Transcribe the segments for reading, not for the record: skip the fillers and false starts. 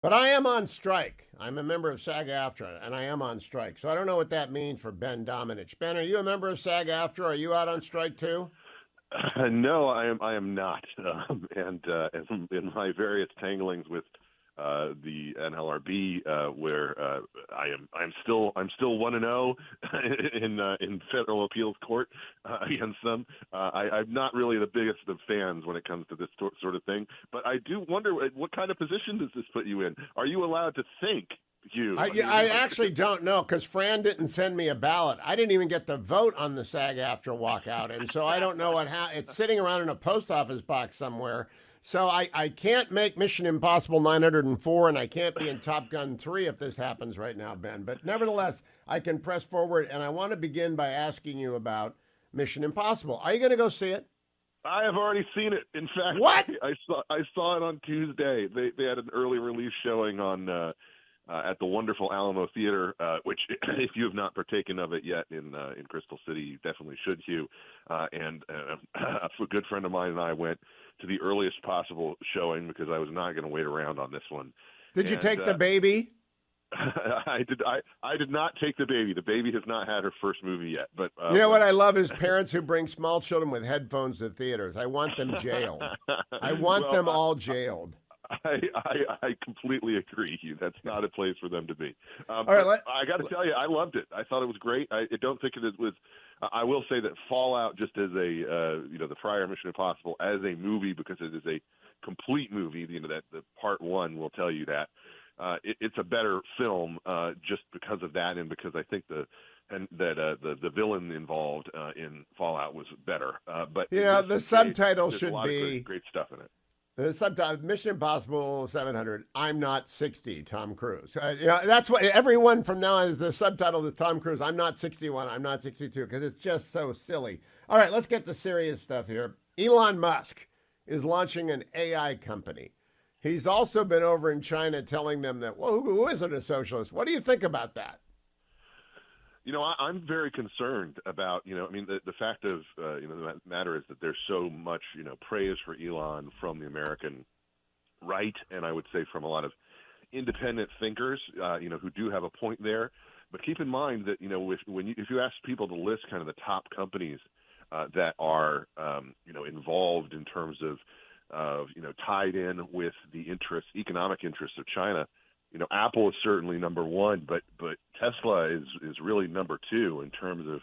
But I am on strike. I'm a member of SAG-AFTRA, and I am on strike. So I don't know what that means for Ben Domenech. Ben, are you a member of SAG-AFTRA? Are you out on strike too? No, I am not. In my various tanglings with the NLRB, where I'm still 1-0 in federal appeals court against them. I'm not really the biggest of fans when it comes to this sort of thing. But I do wonder what kind of position does this put you in? Are you allowed to think? You? I mean, I actually don't know because Fran didn't send me a ballot. I didn't even get to vote on the SAG-AFTRA walkout, and so I don't know what it's sitting around in a post office box somewhere. So I can't make Mission Impossible 904, and I can't be in Top Gun 3 if this happens right now, Ben. But nevertheless, I can press forward, and I want to begin by asking you about Mission Impossible. Are you going to go see it? I have already seen it. In fact, What? I saw it on Tuesday. They had an early release showing on at the wonderful Alamo Theater, which if you have not partaken of it yet in Crystal City, you definitely should, Hugh. And a good friend of mine and I went to the earliest possible showing because I was not going to wait around on this one. Did you And take the baby? I did not take the baby. The baby has not had her first movie yet. But You know what I love is parents who bring small children with headphones to theaters. I want them jailed. I want well, them all jailed. I completely agree, Hugh. That's not a place for them to be. All right, I got to tell you, I loved it. I thought it was great. I don't think it was. I will say that Fallout, just as a the prior Mission Impossible, as a movie, because it is a complete movie. That the part one will tell you that it's a better film just because of that, and because I think the villain involved in Fallout was better. But the subtitle there's a should lot of be great stuff in it. the subtitle Mission Impossible 700. I'm not 60, Tom Cruise. That's what everyone from now on is the subtitle is Tom Cruise. I'm not 61. I'm not 62 because it's just so silly. All right, let's get the serious stuff here. Elon Musk is launching an AI company. He's also been over in China telling them that, well, who isn't a socialist? What do you think about that? I'm very concerned about, the fact of, the matter is that there's so much, praise for Elon from the American right, and I would say from a lot of independent thinkers, who do have a point there. But keep in mind that, if you ask people to list kind of the top companies that are, involved in terms of, tied in with the economic interests of China. Apple is certainly number one, but Tesla is really number two in terms of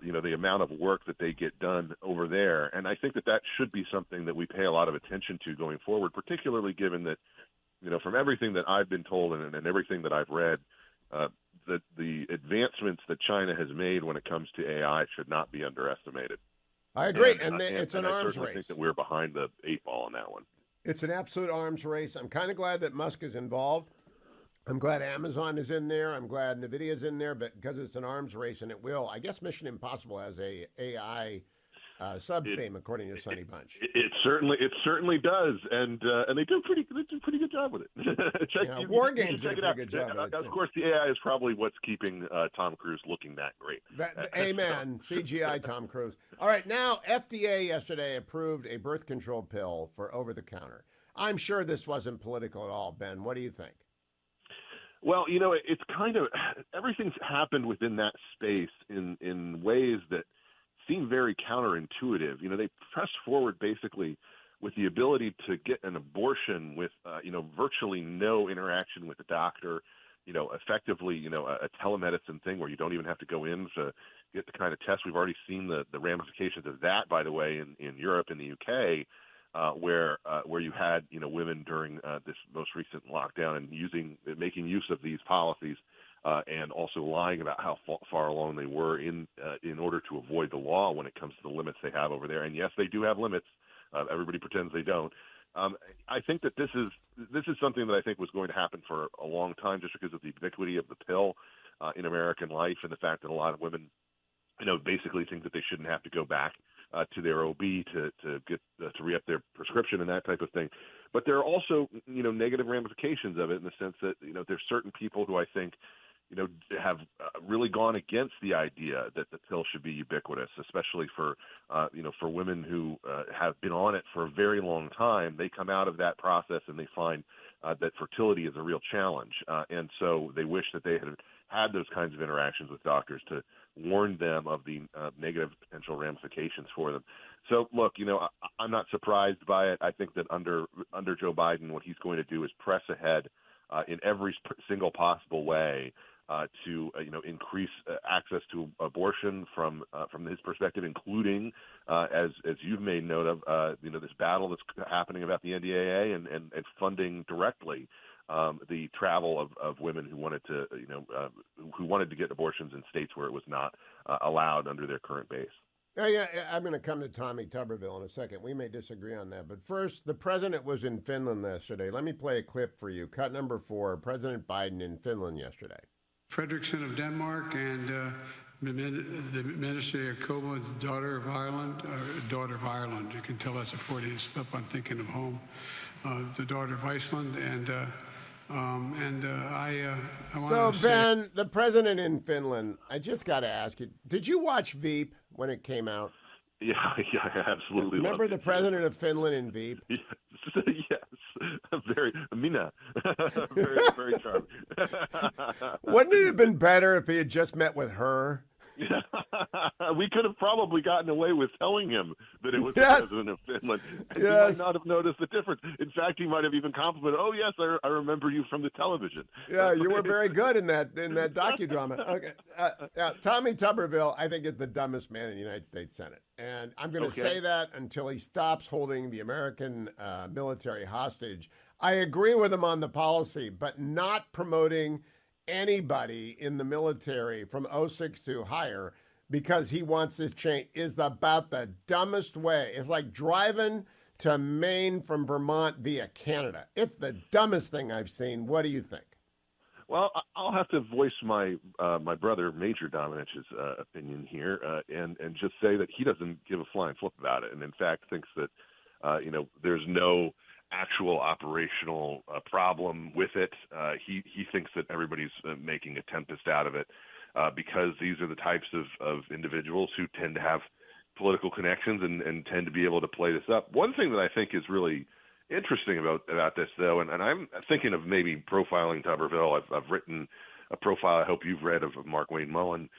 the amount of work that they get done over there. And I think that should be something that we pay a lot of attention to going forward, particularly given that from everything that I've been told and everything that I've read, that the advancements that China has made when it comes to AI should not be underestimated. I agree, and it's an arms I certainly race. think that we're behind the eight ball on that one. It's an absolute arms race. I'm kind of glad that Musk is involved. I'm glad Amazon is in there. I'm glad Nvidia is in there, but because it's an arms race, and it will. I guess Mission Impossible has a AI sub theme, according to Sonny Bunch. It certainly does, and they do a pretty good job with it. War Games did check a it out. pretty good job. Of course, the AI is probably what's keeping Tom Cruise looking that great. Amen. CGI Tom Cruise. All right, now FDA yesterday approved a birth control pill for over the counter. I'm sure this wasn't political at all, Ben. What do you think? Well, it's kind of everything's happened within that space in ways that seem very counterintuitive. They press forward basically with the ability to get an abortion with, virtually no interaction with the doctor, effectively, a telemedicine thing where you don't even have to go in to get the kind of test. We've already seen the ramifications of that, by the way, in Europe and the UK. Where you had women during this most recent lockdown and making use of these policies and also lying about how far along they were in order to avoid the law when it comes to the limits they have over there. And yes, they do have limits. Everybody pretends they don't. I think that this is something that I think was going to happen for a long time, just because of the ubiquity of the pill in American life and the fact that a lot of women, basically think that they shouldn't have to go back to their OB to get to re-up their prescription and that type of thing. But there are also, negative ramifications of it in the sense that, there's certain people who I think, have really gone against the idea that the pill should be ubiquitous, especially for women who have been on it for a very long time. They come out of that process and they find that fertility is a real challenge. And so they wish that they had those kinds of interactions with doctors to warn them of the negative potential ramifications for them. So, look, I'm not surprised by it. I think that under Joe Biden, what he's going to do is press ahead in every single possible way to increase access to abortion from his perspective, including as you've made note of this battle that's happening about the NDAA and funding directly the travel of women who wanted to get abortions in states where it was not allowed under their current base. Yeah, I'm going to come to Tommy Tuberville in a second. We may disagree on that. But first, the president was in Finland yesterday. Let me play a clip for you. Cut number 4, President Biden in Finland yesterday. Fredriksson of Denmark and the Minister Jacoba, daughter of Ireland. You can tell that's a Freudian slip. I'm thinking of home. The daughter of Iceland I want to So, Ben, the president in Finland, I just got to ask you, did you watch Veep when it came out? Yeah, I absolutely. Remember the president of Finland in Veep? Yes, very Minna, very charming. Wouldn't it have been better if he had just met with her? We could have probably gotten away with telling him that it was the president of Finland, and he might not have noticed the difference. In fact, he might have even complimented, "Oh yes, I remember you from the television." Yeah, you were very good in that docudrama. Okay, Tommy Tuberville, I think, is the dumbest man in the United States Senate, and I'm going to say that until he stops holding the American military hostage. I agree with him on the policy, but not promoting anybody in the military from 06 to higher because he wants this change is about the dumbest way. It's like driving to Maine from Vermont via Canada. It's the dumbest thing I've seen. What do you think? Well, I'll have to voice my brother Major Domenech's opinion here, and just say that he doesn't give a flying flip about it, and in fact thinks that there's no actual operational problem with it. He thinks that everybody's making a tempest out of it because these are the types of individuals who tend to have political connections and tend to be able to play this up. One thing that I think is really interesting about this, though, and I'm thinking of maybe profiling Tuberville. I've written a profile I hope you've read of Mark Wayne Mullen.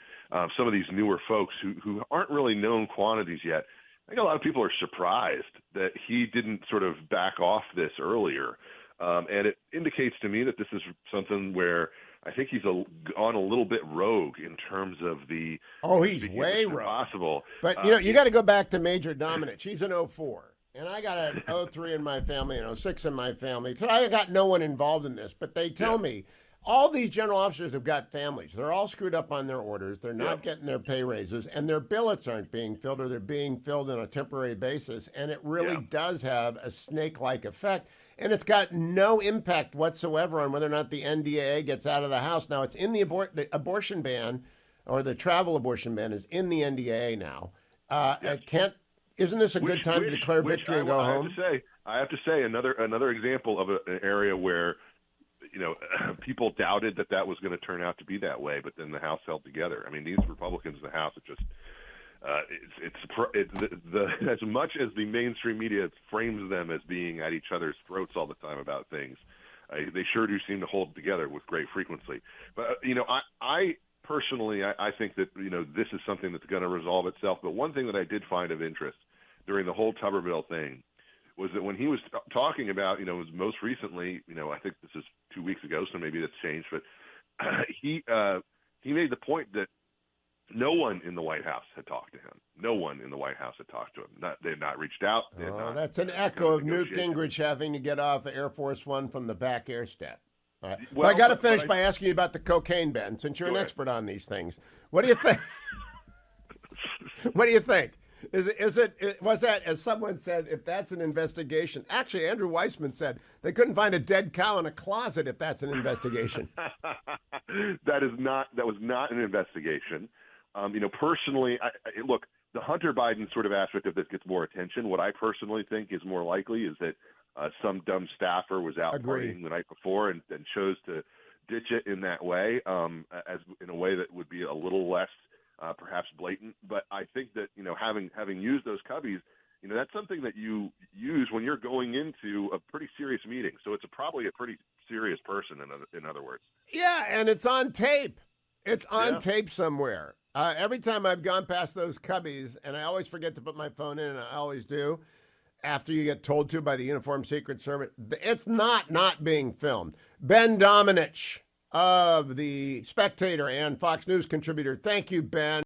Some of these newer folks who aren't really known quantities yet. I think a lot of people are surprised that he didn't sort of back off this earlier. And it indicates to me that this is something where I think he's on a little bit rogue in terms of the... Oh, he's way rogue. Possible. But, you got to go back to Major Domenech. He's an 04. And I got an 03 in my family and 06 in my family. So I got no one involved in this. But they tell me all these general officers have got families. They're all screwed up on their orders. They're not getting their pay raises, and their billets aren't being filled, or they're being filled on a temporary basis. And it really does have a snake-like effect, and it's got no impact whatsoever on whether or not the NDAA gets out of the House. Now, it's in the abortion ban, or the travel abortion ban is in the NDAA now. Isn't this a good time to declare victory and go home? I have to say another example of an area where people doubted that was going to turn out to be that way, but then the House held together. I mean, these Republicans in the House are just as much as the mainstream media frames them as being at each other's throats all the time about things, they sure do seem to hold together with great frequency. But I personally, I think that this is something that's going to resolve itself. But one thing that I did find of interest during the whole Tuberville thing was that when he was talking about, most recently, I think this is 2 weeks ago, so maybe that's changed, but he made the point that no one in the White House had talked to him. No one in the White House had talked to him. They had not reached out. That's an echo of Newt Gingrich having to get off Air Force One from the back air step. All right. Well, I got to finish by asking you about the cocaine ban, since you're an expert on these things. What do you think? What do you think? Was that, as someone said, if that's an investigation? Actually, Andrew Weissman said they couldn't find a dead cow in a closet if that's an investigation. That was not an investigation. Personally, look, the Hunter Biden sort of aspect of this gets more attention. What I personally think is more likely is that some dumb staffer was out partying the night before and chose to ditch it in that way, as in a way that would be a little less perhaps blatant. But I think that having used those cubbies, That's something that you use when you're going into a pretty serious meeting. So it's probably a pretty serious person, in other words. Yeah, and it's on tape. It's on tape somewhere. Every time I've gone past those cubbies, and I always forget to put my phone in, and I always do, after you get told to by the Uniformed Secret Service, it's not being filmed. Ben Domenech of the Spectator and Fox News contributor. Thank you, Ben.